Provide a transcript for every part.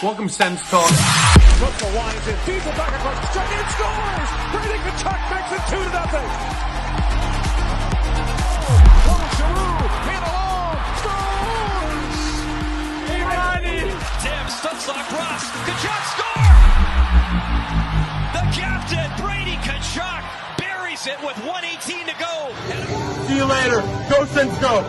Welcome, Sens Talk. Stützle winds in, feeds it back across the strike, and scores! Brady Tkachuk makes it 2-0. Hit alone, scores! Tim Stützle across, Tkachuk score! The captain, Brady Tkachuk, buries it with 1:18 to go. See you later. Go, Sens, go.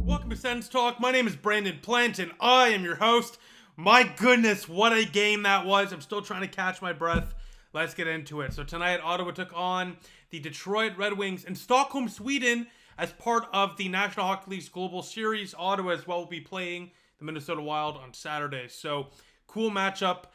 Welcome to Sens Talk. My name is Brandon Plant, and I am your host. My goodness, what a game that was. I'm still trying to catch my breath. Let's get into it. So tonight, Ottawa took on the Detroit Red Wings in Stockholm, Sweden, as part of the National Hockey League's Global Series. Ottawa as well will be playing the Minnesota Wild on Saturday. So, cool matchup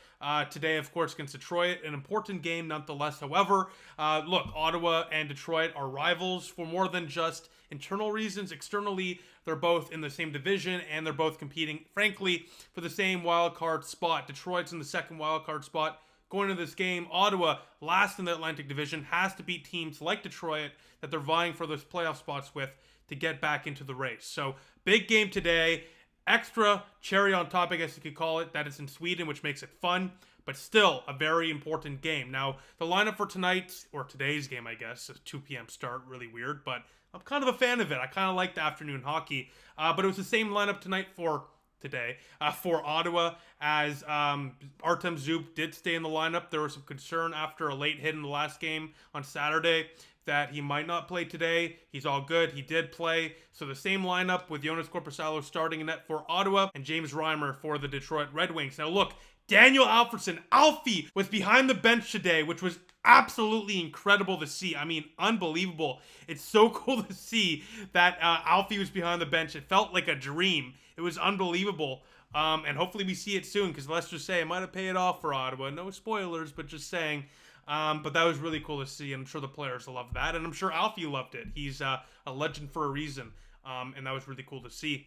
today, of course, against Detroit. An important game nonetheless. However, look, Ottawa and Detroit are rivals for more than just internal reasons. Externally, they're both in the same division, and they're both competing, frankly, for the same wild card spot. Detroit's in the second wild card spot. Going into this game, Ottawa, last in the Atlantic Division, has to beat teams like Detroit that they're vying for those playoff spots with to get back into the race. So, big game today. Extra cherry on top, I guess you could call it, that it's in Sweden, which makes it fun, but still a very important game. Now, the lineup for tonight's, or today's game, I guess, a 2 p.m. start, really weird, but I'm kind of a fan of it. I kind of like the afternoon hockey, but it was the same lineup tonight for today for Ottawa, as Artem Zub did stay in the lineup. There was some concern after a late hit in the last game on Saturday that he might not play today. He's all good. He did play. So the same lineup with Joonas Korpisalo starting in net for Ottawa and James Reimer for the Detroit Red Wings. Now look, Daniel Alfredsson, Alfie, was behind the bench today, which was absolutely incredible to see. I mean, unbelievable. It's so cool to see that Alfie was behind the bench. It felt like a dream. It was unbelievable. And hopefully we see it soon, because let's just say it might have paid off for Ottawa. No spoilers, but just saying. But that was really cool to see, and I'm sure the players loved that, and I'm sure Alfie loved it. He's a legend for a reason, and that was really cool to see.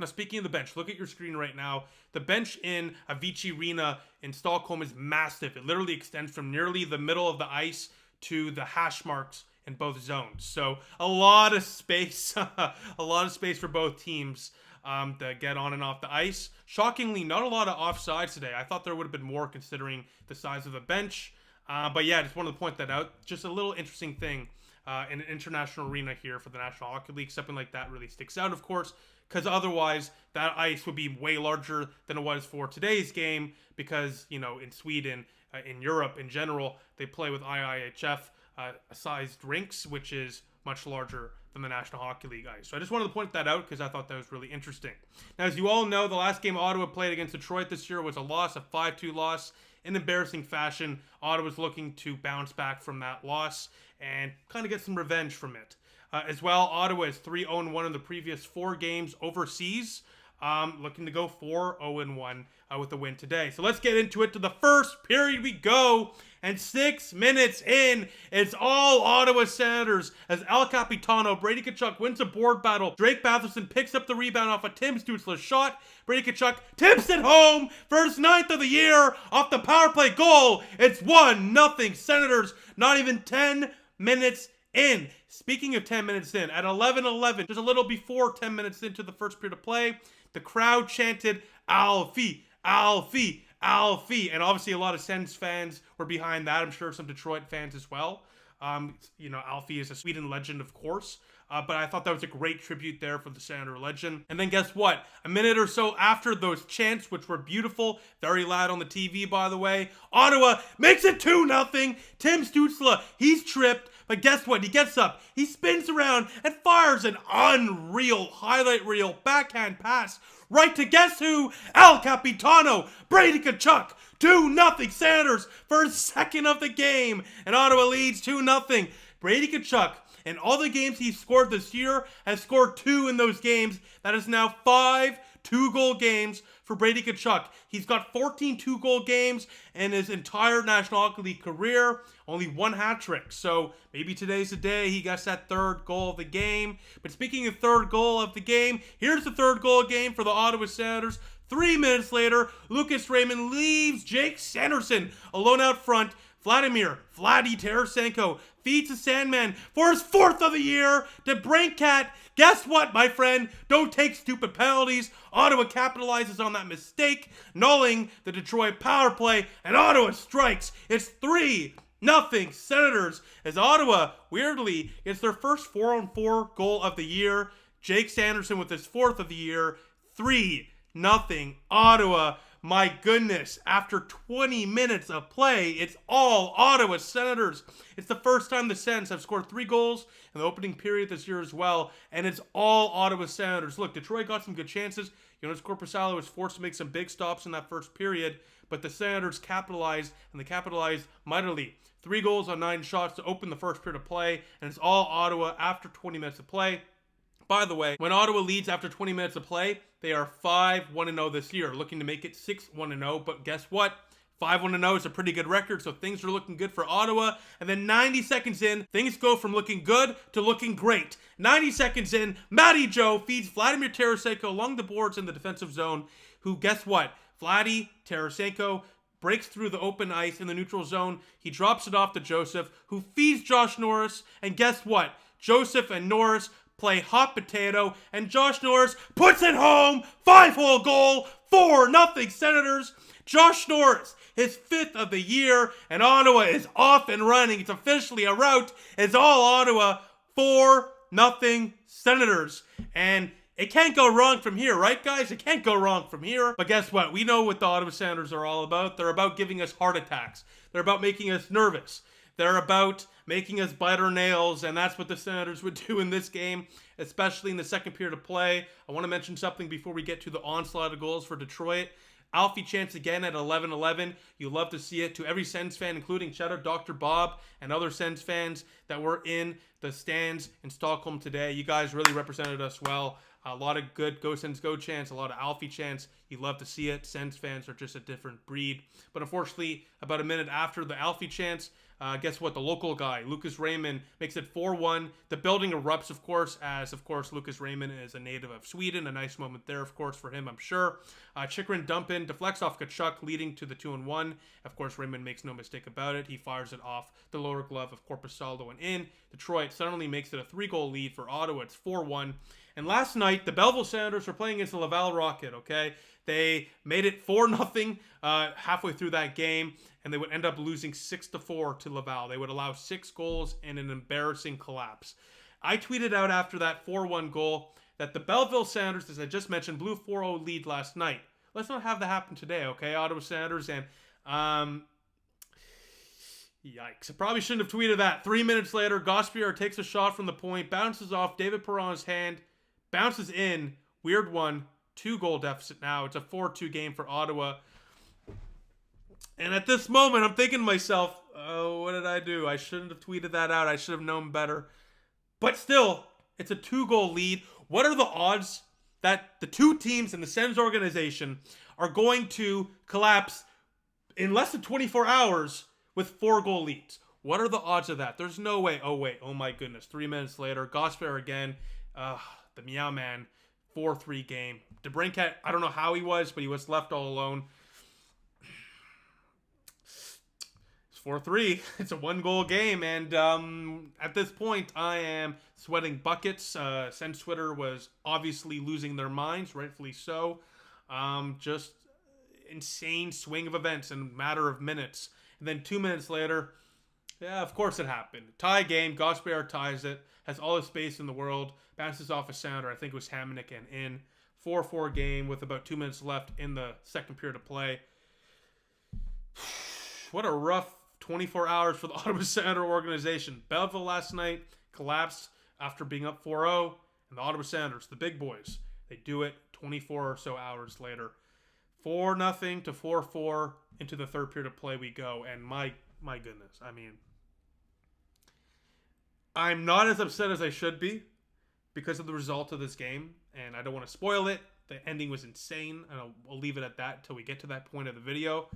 Now, speaking of the bench, look at your screen right now. The bench in Avicii Arena in Stockholm is massive. It literally extends from nearly the middle of the ice to the hash marks in both zones. So a lot of space, a lot of space for both teams to get on and off the ice. Shockingly, not a lot of offsides today. I thought there would have been more considering the size of the bench. But yeah, just wanted to point that out. Just a little interesting thing in an international arena here for the National Hockey League. Something like that really sticks out, of course, because otherwise that ice would be way larger than it was for today's game, because, you know, in Sweden, in Europe in general, they play with IIHF sized rinks, which is much larger than the National Hockey League ice. So I just wanted to point that out because I thought that was really interesting. Now, as you all know, the last game Ottawa played against Detroit this year was a loss, a 5-2 loss. In embarrassing fashion. Ottawa's looking to bounce back from that loss and kind of get some revenge from it. As well, Ottawa is 3-0-1 in the previous 4 games overseas. Looking to go 4-0-1 with the win today. So let's get into it. To the first period we go. And 6 minutes in, it's all Ottawa Senators as El Capitano, Brady Tkachuk, wins a board battle. Drake Batherson picks up the rebound off a Tim Stützle shot. Brady Tkachuk tips it home for his 9th of the year off the power play goal. It's 1-0 Senators, not even 10 minutes in. Speaking of 10 minutes in, at 11:11, just a little before 10 minutes into the first period of play, the crowd chanted, "Alfie, Alfie, Alfie," and obviously a lot of Sens fans were behind that. I'm sure some Detroit fans as well. You know, Alfie is a Sweden legend, of course, but I thought that was a great tribute there for the Senator legend. And then guess what? A minute or so after those chants, which were beautiful, very loud on the TV, by the way, Ottawa makes it 2-0. Tim Stützle, he's tripped, but guess what? He gets up, he spins around, and fires an unreal highlight reel backhand pass right to guess who? El Capitano, Brady Tkachuk. 2-0 Senators for his second of the game, and Ottawa leads 2-0. Brady Tkachuk, in all the games he's scored this year, has scored 2 in those games. That is now 5 2-goal games for Brady Tkachuk. He's got 14 2-goal games in his entire National Hockey League career, only 1 hat trick. So maybe today's the day he gets that 3rd goal of the game. But speaking of 3rd goal of the game, here's the 3rd goal of the game for the Ottawa Senators. 3 minutes later, Lucas Raymond leaves Jake Sanderson alone out front, Vladimir Vladdy Tarasenko feeds the Sandman for his 4th of the year. DeBrincat, guess what, my friend? Don't take stupid penalties. Ottawa capitalizes on that mistake, nulling the Detroit power play, and Ottawa strikes. It's 3-0 Senators, as Ottawa, weirdly, gets their first 4-on-4 goal of the year. Jake Sanderson with his 4th of the year. 3-0 Ottawa. My goodness, after 20 minutes of play, it's all Ottawa Senators. It's the first time the Sens have scored 3 goals in the opening period this year as well, and it's all Ottawa Senators. Look, Detroit got some good chances. Joonas Korpisalo was forced to make some big stops in that first period, but the Senators capitalized, and they capitalized mightily. 3 goals on 9 shots to open the first period of play, and it's all Ottawa after 20 minutes of play. By the way, when Ottawa leads after 20 minutes of play, they are 5-1-0 this year, looking to make it 6-1-0. But guess what? 5-1-0 is a pretty good record, so things are looking good for Ottawa. And then 90 seconds in, things go from looking good to looking great. 90 seconds in, Matty Joe feeds Vladimir Tarasenko along the boards in the defensive zone, who, guess what? Vladdy Tarasenko breaks through the open ice in the neutral zone. He drops it off to Joseph, who feeds Josh Norris. And guess what? Joseph and Norris play hot potato, and Josh Norris puts it home. 5-hole goal, 4-0 Senators. Josh Norris, his 5th of the year, and Ottawa is off and running. It's officially a rout. It's all Ottawa, 4-0 Senators. And it can't go wrong from here, right, guys? It can't go wrong from here. But guess what? We know what the Ottawa Senators are all about. They're about giving us heart attacks. They're about making us nervous. They're about making us bite our nails, and that's what the Senators would do in this game, especially in the second period of play. I want to mention something before we get to the onslaught of goals for Detroit. Alfie chance again at 11-11. You love to see it. To every Sens fan, including shout out Dr. Bob and other Sens fans that were in the stands in Stockholm today. You guys really represented us well. A lot of good Go Sens Go chants, a lot of Alfie chants. You love to see it. Sens fans are just a different breed. But unfortunately, about a minute after the Alfie chants, guess what? The local guy, Lucas Raymond, makes it 4-1. The building erupts, of course, as, of course, Lucas Raymond is a native of Sweden. A nice moment there, of course, for him, I'm sure. Chikrin Dumpin deflects off Kachuk, leading to the 2-1. Of course, Raymond makes no mistake about it. He fires it off the lower glove of Korpisalo and in. Detroit suddenly makes it a 3-goal lead for Ottawa. It's 4-1. And last night, the Belleville Senators were playing against the Laval Rocket, okay? They made it 4-0 halfway through that game, and they would end up losing 6-4 to Laval. They would allow 6 goals in an embarrassing collapse. I tweeted out after that 4-1 goal that the Belleville Senators, as I just mentioned, blew 4-0 lead last night. Let's not have that happen today, okay? Ottawa Senators, and yikes. I probably shouldn't have tweeted that. 3 minutes later, Gauthier takes a shot from the point, bounces off David Perron's hand, bounces in. Weird one. 2-goal deficit now. It's a 4-2 game for Ottawa. And at this moment, I'm thinking to myself, oh, what did I do? I shouldn't have tweeted that out. I should have known better. But still, it's a 2-goal lead. What are the odds that the two teams in the Sens organization are going to collapse in less than 24 hours with 4-goal leads? What are the odds of that? There's no way. Oh, wait. Oh, my goodness. 3 minutes later, Gauthier again. The Meow Man. 4-3 game. DeBrincat, I don't know how he was, but he was left all alone. It's 4-3. It's a 1-goal game, and at this point, I am sweating buckets. Sens Twitter was obviously losing their minds, rightfully so. Just insane swing of events in a matter of minutes. And then 2 minutes later, yeah, of course it happened. Tie game. Gauthier ties it. Has all the space in the world. Bounces off a center. I think it was Hamonic and in. 4-4 game with about 2 minutes left in the second period of play. What a rough 24 hours for the Ottawa Senator organization. Belleville last night collapsed after being up 4-0. And the Ottawa Senators, the big boys, they do it 24 or so hours later. 4-0 to 4-4 into the third period of play we go. And my goodness, I mean, I'm not as upset as I should be because of the result of this game, and I don't want to spoil it. The ending was insane, and I'll leave it at that until we get to that point of the video.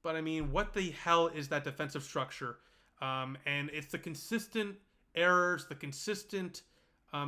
But, I mean, what the hell is that defensive structure? And it's the consistent errors, the consistent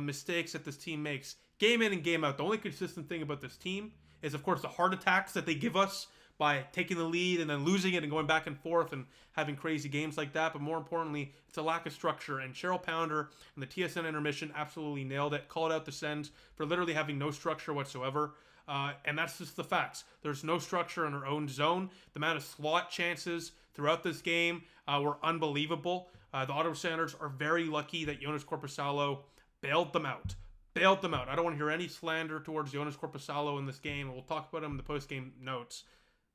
mistakes that this team makes. Game in and game out. The only consistent thing about this team is, of course, the heart attacks that they give us. by taking the lead and then losing it and going back and forth and having crazy games like that. But more importantly, it's a lack of structure. And Cheryl Pounder in the TSN intermission absolutely nailed it. Called out the Sens for literally having no structure whatsoever. And that's just the facts. There's no structure in our own zone. The amount of slot chances throughout this game were unbelievable. The Ottawa Senators are very lucky that Joonas Korpisalo bailed them out. I don't want to hear any slander towards Joonas Korpisalo in this game. We'll talk about him in the post-game notes.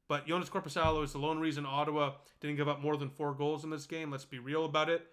But Joonas Korpisalo is the lone reason Ottawa didn't give up more than 4 goals in this game. Let's be real about it.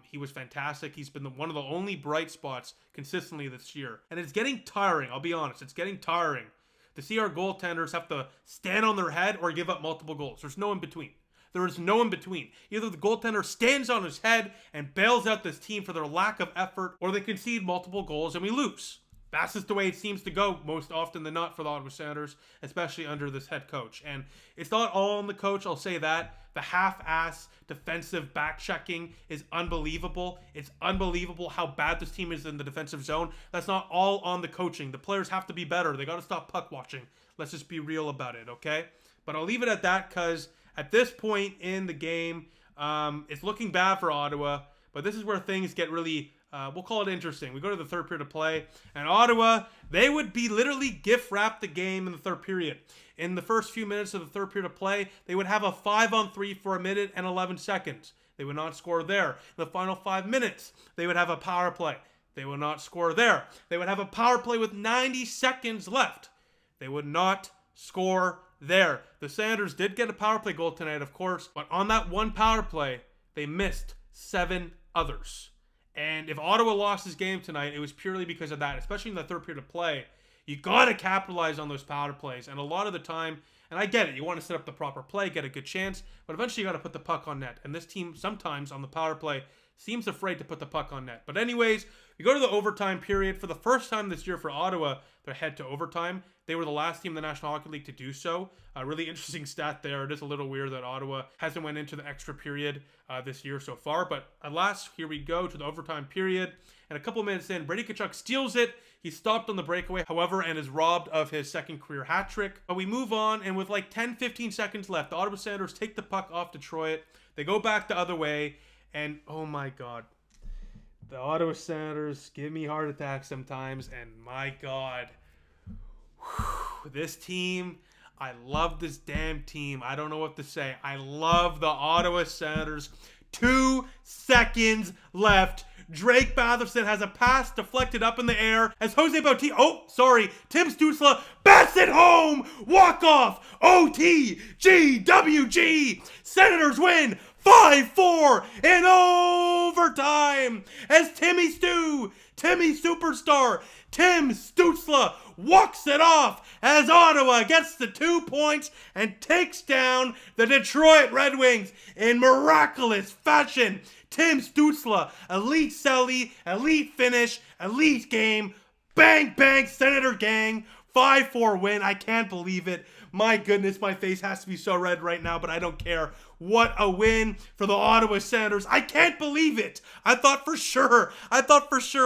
He was fantastic. He's been one of the only bright spots consistently this year. And it's getting tiring. I'll be honest. It's getting tiring to see our goaltenders have to stand on their head or give up multiple goals. There's no in between. There is no in between. Either the goaltender stands on his head and bails out this team for their lack of effort, or they concede multiple goals and we lose. That's just the way it seems to go most often than not for the Ottawa Senators, especially under this head coach. And it's not all on the coach, I'll say that. The half-ass defensive back-checking is unbelievable. It's unbelievable how bad this team is in the defensive zone. That's not all on the coaching. The players have to be better. They got to stop puck-watching. Let's just be real about it, okay? But I'll leave it at that because at this point in the game, it's looking bad for Ottawa. But this is where things get really... we'll call it interesting. We go to the third period of play, and Ottawa, they would be literally gift-wrapped the game in the third period. In the first few minutes of the third period of play, they would have a 5-on-3 for a minute and 11 seconds. They would not score there. In the final 5 minutes, they would have a power play. They would not score there. They would have a power play with 90 seconds left. They would not score there. The Senators did get a power play goal tonight, of course, but on that one power play, they missed 7 others. And if Ottawa lost this game tonight, it was purely because of that, especially in the third period of play. You got to capitalize on those power plays. And a lot of the time, and I get it, you want to set up the proper play, get a good chance, but eventually you got to put the puck on net. And this team sometimes on the power play seems afraid to put the puck on net. But anyways, we go to the overtime period. For the first time this year for Ottawa, they're head to overtime. They were the last team in the National Hockey League to do so. A really interesting stat there. It is a little weird that Ottawa hasn't went into the extra period this year so far. But alas, here we go to the overtime period. And a couple minutes in, Brady Tkachuk steals it. He's stopped on the breakaway, however, and is robbed of his second career hat trick. But we move on, and with like 10-15 seconds left, the Ottawa Senators take the puck off Detroit. They go back the other way, and oh my God. The Ottawa Senators give me heart attacks sometimes, and my God. This team, I love this damn team. I don't know what to say. I love the Ottawa Senators. 2 seconds left. Drake Batherson has a pass deflected up in the air as Tim Stützle bats it home. Walk off. OT. GWG. Senators win 5-4 in overtime as Timmy Superstar, Tim Stützle walks it off as Ottawa gets the 2 points and takes down the Detroit Red Wings in miraculous fashion. Tim Stützle, elite celly, elite finish, elite game, bang, bang, Senator gang, 5-4 win. I can't believe it. My goodness, my face has to be so red right now, but I don't care. What a win for the Ottawa Senators. I can't believe it. I thought for sure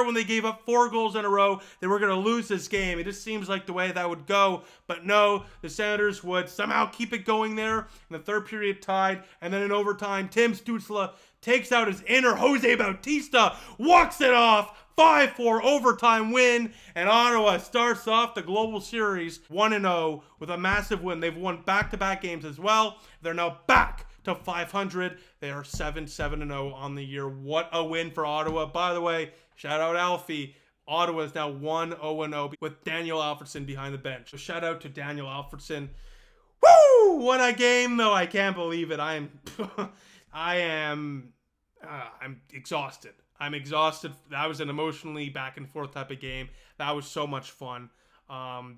when they gave up 4 goals in a row, they were going to lose this game. It just seems like the way that would go. But no, the Senators would somehow keep it going there. In the third period tied, and then in overtime, Tim Stützle takes out his inner Jose Bautista, walks it off. 5-4 overtime win, and Ottawa starts off the Global Series 1-0 with a massive win. They've won back-to-back games as well. They're now back to 500. They are 7-0 on the year. What a win for Ottawa. By the way, shout out Alfie. Ottawa is now 1-0 with Daniel Alfredsson behind the bench. So shout out to Daniel Alfredsson. Woo! What a game, though. I can't believe it. I'm exhausted. I'm exhausted. That was an emotionally back and forth type of game. That was so much fun.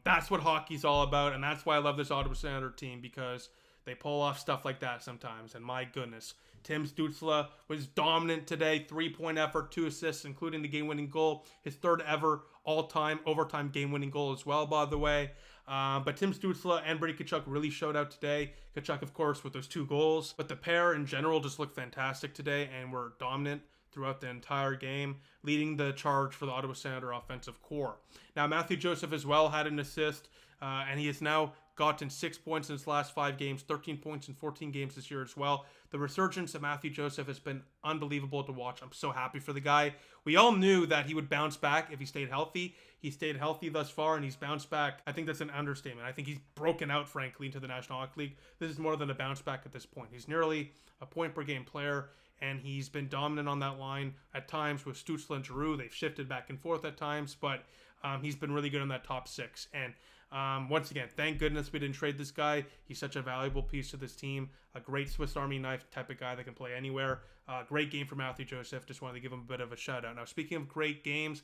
That's what hockey's all about, and that's why I love this Ottawa Senator team, because they pull off stuff like that sometimes. And my goodness, Tim Stützle was dominant today. 3-point effort, 2 assists, including the game-winning goal. His third ever all-time overtime game-winning goal as well, by the way. But Tim Stützle and Brady Tkachuk really showed out today. Tkachuk, of course, with those 2 goals. But the pair in general just looked fantastic today and were dominant throughout the entire game, leading the charge for the Ottawa Senator offensive core. Now, Matthew Joseph as well had an assist, and he is now gotten 6 points in his last 5 games, 13 points in 14 games this year as well. The resurgence of Matthew Joseph has been unbelievable to watch. I'm so happy for the guy. We all knew that he would bounce back if he stayed healthy. He stayed healthy thus far, and he's bounced back. I think that's an understatement. I think he's broken out, frankly, into the National Hockey League. This is more than a bounce back at this point. He's nearly a point-per-game player, and he's been dominant on that line at times with Stützle and Giroux. They've shifted back and forth at times, but he's been really good in that top 6. And once again, thank goodness we didn't trade this guy. He's such a valuable piece to this team. A great Swiss Army knife type of guy that can play anywhere. Great game for Matthew Joseph. Just wanted to give him a bit of a shout out. Now, speaking of great games,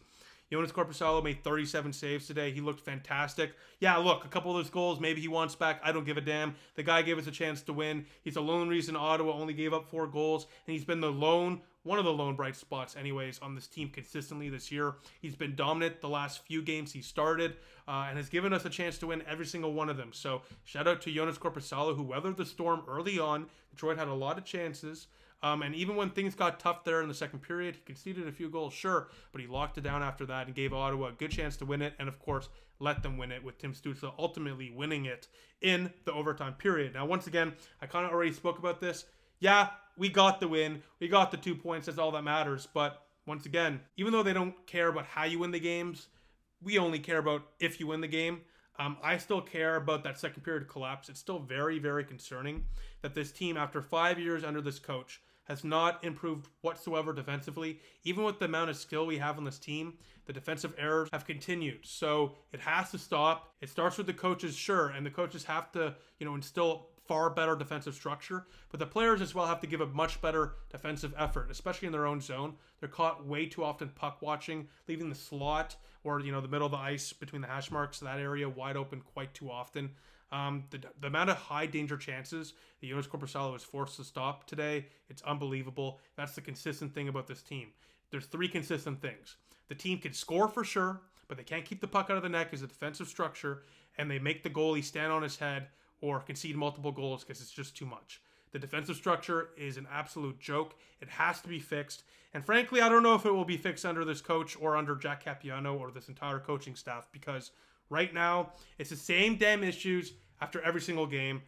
Joonas Korpisalo made 37 saves today. He looked fantastic. Yeah, look, a couple of those goals, maybe he wants back. I don't give a damn. The guy gave us a chance to win. He's the lone reason Ottawa only gave up 4 goals, and he's been one of the lone bright spots anyways on this team consistently this year. He's been dominant the last few games he started and has given us a chance to win every single one of them. So shout out to Joonas Korpisalo, who weathered the storm early on. Detroit had a lot of chances. And even when things got tough there in the second period, he conceded a few goals, sure, but he locked it down after that and gave Ottawa a good chance to win it, and of course, let them win it with Tim Stützle ultimately winning it in the overtime period. Now, once again, I kind of already spoke about this. Yeah, we got the win. We got the 2 points. That's all that matters. But once again, even though they don't care about how you win the games, we only care about if you win the game. I still care about that second period collapse. It's still very, very concerning that this team, after 5 years under this coach, has not improved whatsoever defensively. Even with the amount of skill we have on this team, the defensive errors have continued. So it has to stop. It starts with the coaches, sure, and the coaches have to, instill far better defensive structure, but the players as well have to give a much better defensive effort, especially in their own zone. They're caught way too often puck watching, leaving the slot or the middle of the ice between the hash marks, that area wide open quite too often. The amount of high danger chances that Joonas Korpisalo was forced to stop today, it's unbelievable. That's the consistent thing about this team. There's 3 consistent things. The team can score for sure, but they can't keep the puck out of the net because of the defensive structure, and they make the goalie stand on his head or concede multiple goals because it's just too much. The defensive structure is an absolute joke. It has to be fixed. And frankly, I don't know if it will be fixed under this coach or under Jack Capiano or this entire coaching staff, because right now it's the same damn issues after every single game,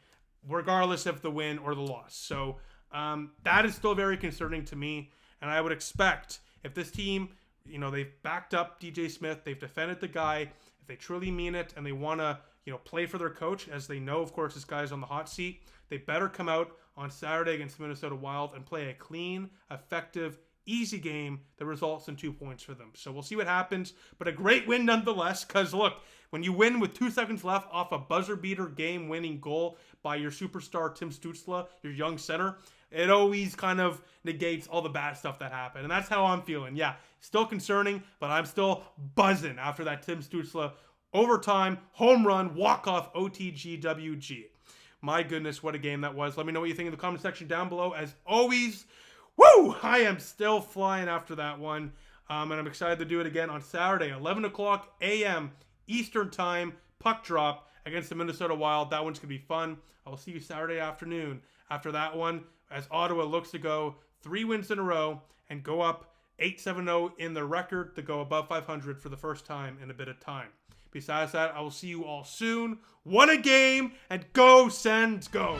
regardless of the win or the loss. So that is still very concerning to me. And I would expect if this team, they've backed up DJ Smith, they've defended the guy, if they truly mean it and they want to play for their coach, as they know, of course, this guy's on the hot seat, they better come out on Saturday against the Minnesota Wild and play a clean, effective, easy game that results in 2 points for them. So we'll see what happens, but a great win nonetheless, because look, when you win with 2 seconds left off a buzzer beater game-winning goal by your superstar Tim Stützle, your young center, it always kind of negates all the bad stuff that happened. And that's how I'm feeling. Yeah, still concerning, but I'm still buzzing after that Tim Stützle overtime, home run, walk-off, OTGWG. My goodness, what a game that was. Let me know what you think in the comment section down below. As always, woo! I am still flying after that one. And I'm excited to do it again on Saturday, 11 o'clock a.m. Eastern Time, puck drop against the Minnesota Wild. That one's going to be fun. I will see you Saturday afternoon after that one, as Ottawa looks to go 3 wins in a row and go up 8-7-0 in their record to go above 500 for the first time in a bit of time. Besides that, I will see you all soon. What a game, and go Sens, go!